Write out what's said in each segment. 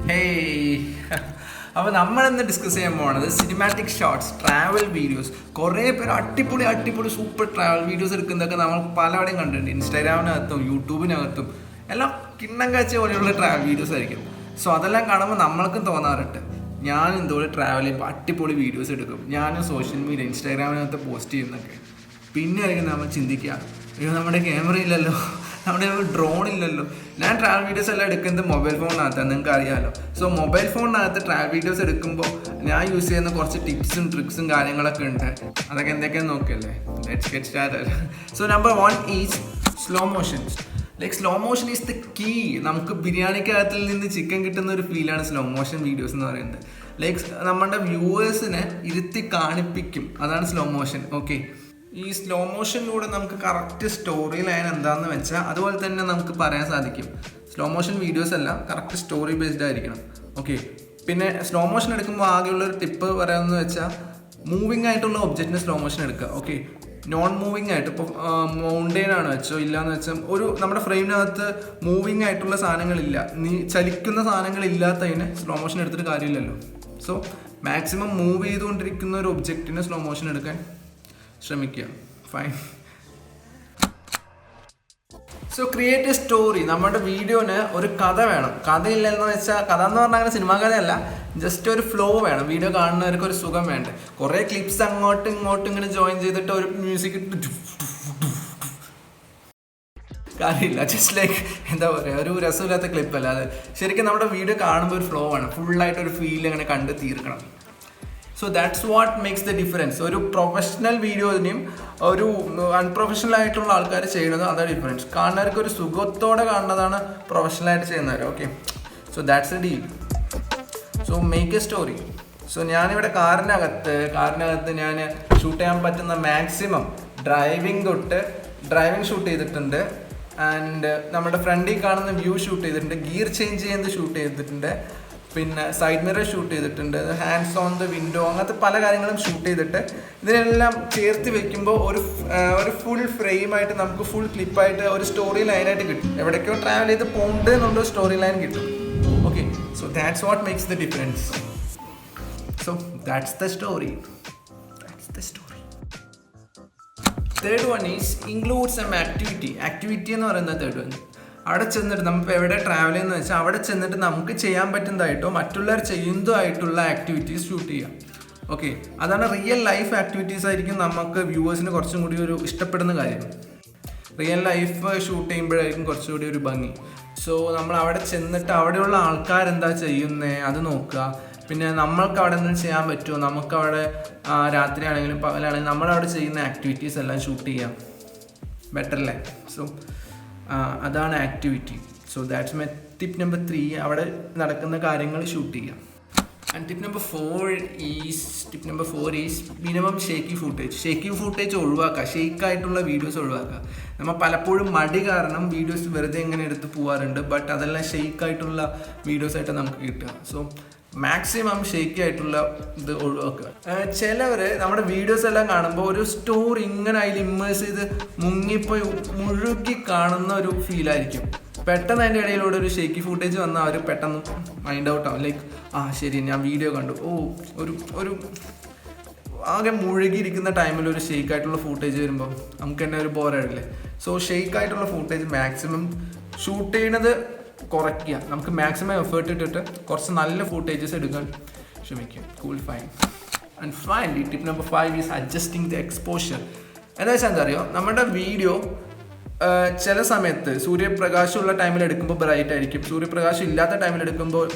Hey അപ്പോൾ നമ്മളിന്ന് discuss ചെയ്യാൻ പോകുന്നത് സിനിമാറ്റിക് ഷോർട്സ്, ട്രാവൽ വീഡിയോസ്. കുറേ പേര് അടിപൊളി സൂപ്പർ ട്രാവൽ വീഡിയോസ് എടുക്കുന്നതൊക്കെ നമ്മൾ പലവിടെയും കണ്ടിട്ടുണ്ട്. ഇൻസ്റ്റാഗ്രാമിനകത്തും യൂട്യൂബിനകത്തും എല്ലാം കിണ്ണം കാഴ്ച പോലെയുള്ള ട്രാവൽ വീഡിയോസ് ആയിരിക്കും. സോ അതെല്ലാം കാണുമ്പോൾ നമ്മൾക്കും തോന്നാറുണ്ട്, ഞാൻ ഇതുപോലെ ട്രാവൽ ചെയ്യുമ്പോൾ അടിപൊളി വീഡിയോസ് എടുക്കും, ഞാനും സോഷ്യൽ മീഡിയ ഇൻസ്റ്റാഗ്രാമിനകത്ത് പോസ്റ്റ് ചെയ്യുന്നൊക്കെ. പിന്നെ ആയിരിക്കും നമ്മൾ ചിന്തിക്കുക, അയ്യോ നമ്മുടെ ക്യാമറ ഇല്ലല്ലോ, നമ്മുടെ ഡ്രോൺ ഇല്ലല്ലോ. ഞാൻ ട്രാവൽ വീഡിയോസ് എല്ലാം എടുക്കുന്നത് മൊബൈൽ ഫോണിനകത്താണ്, നിങ്ങൾക്ക് അറിയാമല്ലോ. സോ മൊബൈൽ ഫോണിനകത്ത് ട്രാവൽ വീഡിയോസ് എടുക്കുമ്പോൾ ഞാൻ യൂസ് ചെയ്യുന്ന കുറച്ച് ടിപ്സും ട്രിക്സും കാര്യങ്ങളൊക്കെ ഉണ്ട്. അതൊക്കെ എന്തൊക്കെയാണെന്ന് നോക്കിയല്ലേ. Let's get started. So number 1 is slow motions. Like slow motion is the key. നമുക്ക് ബിരിയാണിക്കകത്തിൽ നിന്ന് ചിക്കൻ കിട്ടുന്ന ഒരു ഫീലാണ് സ്ലോ മോഷൻ വീഡിയോസ് എന്ന് പറയുന്നത്. ലൈക്ക് നമ്മുടെ വ്യൂവേഴ്സിനെ ഇരുത്തി കാണിപ്പിക്കും, അതാണ് സ്ലോ മോഷൻ. ഓക്കെ, ഈ സ്ലോ മോഷനിലൂടെ നമുക്ക് കറക്റ്റ് സ്റ്റോറി ലൈൻ എന്താണെന്ന് വെച്ചാൽ അതുപോലെ തന്നെ നമുക്ക് പറയാൻ സാധിക്കും. സ്ലോ മോഷൻ വീഡിയോസ് എല്ലാം കറക്റ്റ് സ്റ്റോറി ബേസ്ഡ് ആയിരിക്കണം. ഓക്കെ, പിന്നെ സ്ലോ മോഷൻ എടുക്കുമ്പോൾ ആകെയുള്ളൊരു ടിപ്പ് പറയാമെന്ന് വെച്ചാൽ മൂവിങ് ആയിട്ടുള്ള ഒബ്ജക്റ്റിന് സ്ലോ മോഷൻ എടുക്കുക. ഓക്കെ, നോൺ മൂവിങ് ആയിട്ട് ഇപ്പോൾ മൗണ്ടെയിൻ ആണ് വെച്ചോ, ഇല്ലയെന്ന് വെച്ചാൽ ഒരു നമ്മുടെ ഫ്രെയിമിനകത്ത് മൂവിങ് ആയിട്ടുള്ള സാധനങ്ങളില്ല, ചലിക്കുന്ന സാധനങ്ങളില്ലാത്തതിന് സ്ലോ മോഷൻ എടുത്തിട്ട് കാര്യമില്ലല്ലോ. സോ മാക്സിമം മൂവ് ചെയ്തുകൊണ്ടിരിക്കുന്ന ഒരു ഒബ്ജക്റ്റിന് സ്ലോ മോഷൻ എടുക്കാൻ ശ്രമിക്കുക. Fine. So create A story. നമ്മുടെ വീഡിയോന് ഒരു കഥ വേണം. കഥയില്ലെന്ന് വെച്ചാൽ, കഥ എന്ന് പറഞ്ഞാൽ അങ്ങനെ സിനിമാ കഥയല്ല, ജസ്റ്റ് ഒരു ഫ്ലോ വേണം. വീഡിയോ കാണുന്നവർക്ക് ഒരു സുഖം വേണ്ടേ. കുറേ ക്ലിപ്സ് അങ്ങോട്ടും ഇങ്ങോട്ടും ഇങ്ങനെ ജോയിൻ ചെയ്തിട്ട് ഒരു മ്യൂസിക് ഇട്ട് കാര്യമില്ല. ജസ്റ്റ് ലൈക്ക് എന്താ പറയുക, ഒരു രസമില്ലാത്ത ക്ലിപ്പല്ല അത്. ശരിക്കും നമ്മുടെ വീഡിയോ കാണുമ്പോൾ ഒരു ഫ്ലോ വേണം, ഫുള്ളായിട്ടൊരു ഫീൽ അങ്ങനെ കണ്ട് തീർക്കണം. So that's what makes the difference. ഒരു പ്രൊഫഷണൽ വീഡിയോസിനെയും ഒരു അൺപ്രൊഫഷണൽ ആയിട്ടുള്ള ആൾക്കാർ ചെയ്യുന്നത് അതാണ് ഡിഫറൻസ്. കാണുന്നവർക്ക് ഒരു സുഖത്തോടെ കാണുന്നതാണ് പ്രൊഫഷണലായിട്ട് ചെയ്യുന്നവർ. Okay, so that's A deal. So make A story. So ഞാനിവിടെ കാറിനകത്ത് ഞാൻ ഷൂട്ട് ചെയ്യാൻ പറ്റുന്ന മാക്സിമം ഡ്രൈവിംഗ് ഷൂട്ട് ചെയ്തിട്ടുണ്ട്. ആൻഡ് നമ്മുടെ ഫ്രണ്ടിൽ കാണുന്ന വ്യൂ ഷൂട്ട് ചെയ്തിട്ടുണ്ട്, ഗിയർ ചേഞ്ച് ചെയ്യുന്നത് ഷൂട്ട് ചെയ്തിട്ടുണ്ട്, പിന്നെ സൈഡ് മിറർ ഷൂട്ട് ചെയ്തിട്ടുണ്ട്, ഹാൻഡ്സ് ഓൺ ദ വിൻഡോ, അങ്ങനത്തെ പല കാര്യങ്ങളും ഷൂട്ട് ചെയ്തിട്ട് ഇതിനെല്ലാം ചേർത്ത് വെക്കുമ്പോൾ ഒരു ഫുൾ ഫ്രെയിമായിട്ട് നമുക്ക് ഫുൾ ക്ലിപ്പായിട്ട് ഒരു സ്റ്റോറി ലൈനായിട്ട് കിട്ടും. എവിടേക്കോ ട്രാവൽ ചെയ്ത് പോകണ്ടേ എന്നുള്ള സ്റ്റോറി ലൈൻ കിട്ടും. Okay, so that's what makes the difference. So that's the story. Third one is include some activity എന്ന് പറയുന്നത് തേർഡ് വൺ. അവിടെ ചെന്നിട്ട് നമുക്ക് എവിടെ ട്രാവൽ ചെയ്യുന്നത് വെച്ചാൽ അവിടെ ചെന്നിട്ട് നമുക്ക് ചെയ്യാൻ പറ്റുന്നതായിട്ടോ മറ്റുള്ളവർ ചെയ്യുന്നതായിട്ടുള്ള ആക്ടിവിറ്റീസ് ഷൂട്ട് ചെയ്യാം. ഓക്കെ, അതാണ് റിയൽ ലൈഫ് ആക്ടിവിറ്റീസ് ആയിരിക്കും നമുക്ക് വ്യൂവേഴ്സിന് കുറച്ചും കൂടി ഒരു ഇഷ്ടപ്പെടുന്ന കാര്യം. റിയൽ ലൈഫ് ഷൂട്ട് ചെയ്യുമ്പോഴായിരിക്കും കുറച്ചുകൂടി ഒരു ഭംഗി. സോ നമ്മൾ അവിടെ ചെന്നിട്ട് അവിടെയുള്ള ആൾക്കാരെന്താ ചെയ്യുന്നത് അത് നോക്കുക. പിന്നെ നമ്മൾക്ക് അവിടെ എന്തെങ്കിലും ചെയ്യാൻ പറ്റുമോ, നമുക്കവിടെ രാത്രിയാണെങ്കിലും പകലാണെങ്കിലും നമ്മളവിടെ ചെയ്യുന്ന ആക്ടിവിറ്റീസ് എല്ലാം ഷൂട്ട് ചെയ്യാം. ബെറ്റർ അല്ലേ? സോ അതാണ് activity. So that's my tip number 3. അവിടെ നടക്കുന്ന കാര്യങ്ങൾ ഷൂട്ട് ചെയ്യാം. And tip number 4 is minimum shaky footage ഒഴിവാക്കുക. ഷെയ്ക്കായിട്ടുള്ള വീഡിയോസ് ഒഴിവാക്കുക. നമ്മൾ പലപ്പോഴും മടി കാരണം വീഡിയോസ് വെറുതെ ഇങ്ങനെ എടുത്ത് പോകാറുണ്ട്, ബട്ട് അതെല്ലാം ഷെയ്ക്കായിട്ടുള്ള വീഡിയോസായിട്ട് നമുക്ക് കിട്ടുക. സോ മാക്സിമം ഷേക്കി ആയിട്ടുള്ള ഇത് ഒഴിവാക്കുക. ചിലവർ നമ്മുടെ വീഡിയോസ് എല്ലാം കാണുമ്പോൾ ഒരു സ്റ്റോറി ഇങ്ങനെ അതിൽ ഇമ്മേഴ്സ് ചെയ്ത് മുങ്ങിപ്പോയി മുഴുകി കാണുന്ന ഒരു ഫീലായിരിക്കും. പെട്ടെന്ന് അതിൻ്റെ ഇടയിലൂടെ ഒരു ഷേക്കി ഫൂട്ടേജ് വന്നാൽ അവർ പെട്ടെന്ന് മൈൻഡ് ഔട്ട് ആവും. ലൈക്ക് ശരി ഞാൻ വീഡിയോ കണ്ടു, ഒരു ആകെ മുഴുകിയിരിക്കുന്ന ടൈമിൽ ഒരു ഷെയ്ക്കായിട്ടുള്ള ഫൂട്ടേജ് വരുമ്പോൾ നമുക്ക് തന്നെ ഒരു ബോറായില്ലേ. സോ ഷെയ്ക്കായിട്ടുള്ള ഫൂട്ടേജ് മാക്സിമം ഷൂട്ട് ചെയ്യണത് കുറയ്ക്കുക. നമുക്ക് മാക്സിമം എഫേർട്ട് ഇട്ടിട്ട് കുറച്ച് നല്ല ഫൂട്ടേജസ് എടുക്കാൻ ശ്രമിക്കുക. Cool, fine. And finally tip number 5 is adjusting the exposure. എന്താ വെച്ചാൽ എന്താ അറിയോ, നമ്മുടെ വീഡിയോ ചില സമയത്ത് സൂര്യപ്രകാശമുള്ള ടൈമിൽ എടുക്കുമ്പോൾ ബ്രൈറ്റ് ആയിരിക്കും, സൂര്യപ്രകാശം ഇല്ലാത്ത ടൈമിൽ എടുക്കുമ്പോൾ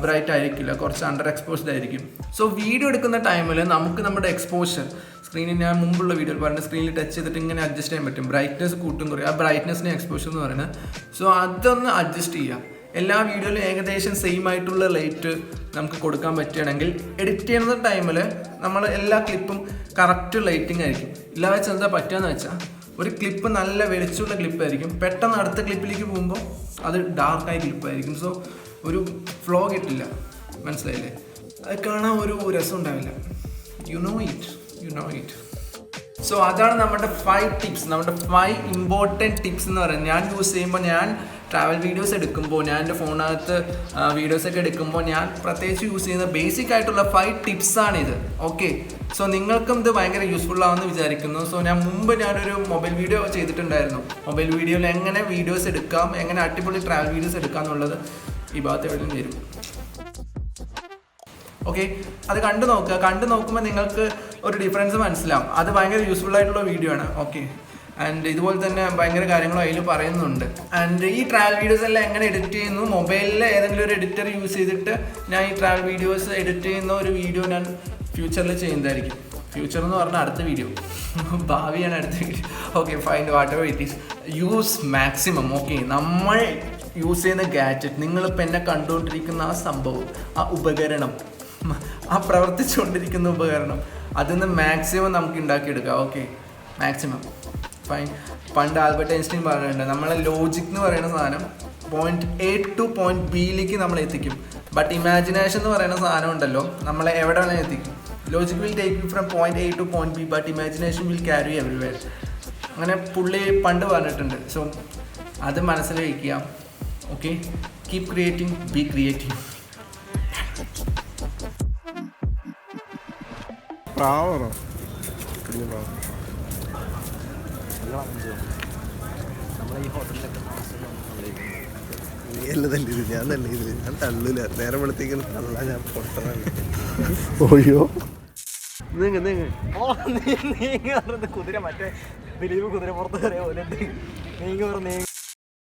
ബ്രൈറ്റ് ആയിരിക്കില്ല, കുറച്ച് അണ്ടർ എക്സ്പോസ്ഡ് ആയിരിക്കും. സോ വീഡിയോ എടുക്കുന്ന ടൈമിൽ നമുക്ക് നമ്മുടെ എക്സ്പോഷർ സ്ക്രീനിൽ, ഞാൻ മുമ്പുള്ള വീഡിയോയിൽ പറഞ്ഞ സ്ക്രീനിൽ ടച്ച് ചെയ്തിട്ട് ഇങ്ങനെ അഡ്ജസ്റ്റ് ചെയ്യാൻ പറ്റും. ബ്രൈറ്റ്നസ് കൂട്ടും കുറയും, ആ ബ്രൈറ്റ്നസിന് എക്സ്പോഷർ എന്ന് പറയുന്നത്. സോ അതൊന്ന് അഡ്ജസ്റ്റ് ചെയ്യാം. എല്ലാ വീഡിയോയിലും ഏകദേശം സെയിം ആയിട്ടുള്ള ലൈറ്റ് നമുക്ക് കൊടുക്കാൻ പറ്റുകയാണെങ്കിൽ എഡിറ്റ് ചെയ്യുന്ന ടൈമിൽ നമ്മൾ എല്ലാ ക്ലിപ്പും കറക്റ്റ് ലൈറ്റിംഗ് ആയിരിക്കും. ഇല്ല വെച്ചാൽ എന്താ പറ്റുകയെന്ന് വെച്ചാൽ ഒരു ക്ലിപ്പ് നല്ല വെളിച്ചുള്ള ക്ലിപ്പായിരിക്കും, പെട്ടെന്ന് അടുത്ത ക്ലിപ്പിലേക്ക് പോകുമ്പോൾ അത് ഡാർക്കായ ക്ലിപ്പായിരിക്കും. സോ ഒരു ഫ്ലോ കിട്ടില്ല, മനസ്സിലായില്ലേ? അത് കാണാൻ ഒരു രസം ഉണ്ടാവില്ല. You know it. സോ അതാണ് നമ്മുടെ 5 ടിപ്സ്, നമ്മുടെ 5 ഇമ്പോർട്ടൻറ്റ് ടിപ്സ് എന്ന് പറയുന്നത്. ഞാൻ യൂസ് ചെയ്യുമ്പോൾ ഞാൻ ട്രാവൽ വീഡിയോസ് എടുക്കുമ്പോൾ, ഞാൻ എൻ്റെ ഫോണിനകത്ത് വീഡിയോസൊക്കെ എടുക്കുമ്പോൾ ഞാൻ പ്രത്യേകിച്ച് യൂസ് ചെയ്യുന്ന ബേസിക് ആയിട്ടുള്ള 5 ടിപ്സാണിത്. ഓക്കെ, സോ നിങ്ങൾക്കും ഇത് ഭയങ്കര യൂസ്ഫുൾ ആവുമെന്ന് വിചാരിക്കുന്നു. സോ ഞാനൊരു മൊബൈൽ വീഡിയോ ചെയ്തിട്ടുണ്ടായിരുന്നു. മൊബൈൽ വീഡിയോയിൽ എങ്ങനെ വീഡിയോസ് എടുക്കാം, എങ്ങനെ അടിപൊളി ട്രാവൽ വീഡിയോസ് എടുക്കാം എന്നുള്ളത് ഈ ഭാഗത്ത് എവിടെയും വരും. ഓക്കെ, അത് കണ്ടു നോക്കുമ്പോൾ നിങ്ങൾക്ക് ഒരു ഡിഫറൻസ് മനസ്സിലാവും. അത് ഭയങ്കര യൂസ്ഫുൾ ആയിട്ടുള്ള വീഡിയോ ആണ്. ഓക്കെ, ആൻഡ് ഇതുപോലെ തന്നെ ഭയങ്കര കാര്യങ്ങളും അതിൽ പറയുന്നുണ്ട്. ആൻഡ് ഈ ട്രാവൽ വീഡിയോസ് എല്ലാം എങ്ങനെ എഡിറ്റ് ചെയ്യുന്നു, മൊബൈലിൽ ഏതെങ്കിലും ഒരു എഡിറ്റർ യൂസ് ചെയ്തിട്ട് ഞാൻ ഈ ട്രാവൽ വീഡിയോസ് എഡിറ്റ് ചെയ്യുന്ന ഒരു വീഡിയോ ഞാൻ ഫ്യൂച്ചറിൽ ചെയ്യുന്നതായിരിക്കും. ഫ്യൂച്ചർ എന്ന് പറഞ്ഞാൽ അടുത്ത വീഡിയോ, ഭാവിയാണ് അടുത്ത video. Okay, fine, what ever it is, use maximum. Okay, നമ്മൾ യൂസ് ചെയ്യുന്ന ഗാഡ്ജറ്റ്, നിങ്ങളിപ്പോൾ എന്നെ കണ്ടുകൊണ്ടിരിക്കുന്ന ആ സംഭവം, ആ ഉപകരണം, ആ പ്രവർത്തിച്ചുകൊണ്ടിരിക്കുന്ന ഉപകരണം, അതിന്ന് മാക്സിമം നമുക്ക് ഉണ്ടാക്കിയെടുക്കാം. Okay, maximum. ഫൈൻ. പണ്ട് ആൽബർട്ട് ഐൻസ്റ്റീൻ പറഞ്ഞിട്ടുണ്ട്, നമ്മളെ ലോജിക് എന്ന് പറയുന്ന സാധനം പോയിന്റ് A ടു പോയിന്റ് Bയിലേക്ക് നമ്മൾ എത്തിക്കും. ബട്ട് ഇമാജിനേഷൻ എന്ന് പറയുന്ന സാധനം ഉണ്ടല്ലോ, നമ്മളെ എവിടെ വേണമെങ്കിൽ എത്തിക്കും. Logic will take you from point A two point B, but imagination will carry everywhere. അങ്ങനെ പുള്ളി പണ്ട് പറഞ്ഞിട്ടുണ്ട്. സോ അത് മനസ്സിൽ വയ്ക്കുക. Okay, keep creating, B creative. ഞാൻ തള്ളൂല, നേരം വെളുത്തേക്ക് തള്ളാൻ ഞാൻ പൊട്ടതാണ്. ഓയ്യോ, കുതിര മറ്റേ ദിലീപ് കുതിര പുറത്ത് കയറിയ പോലെ നീങ്ങ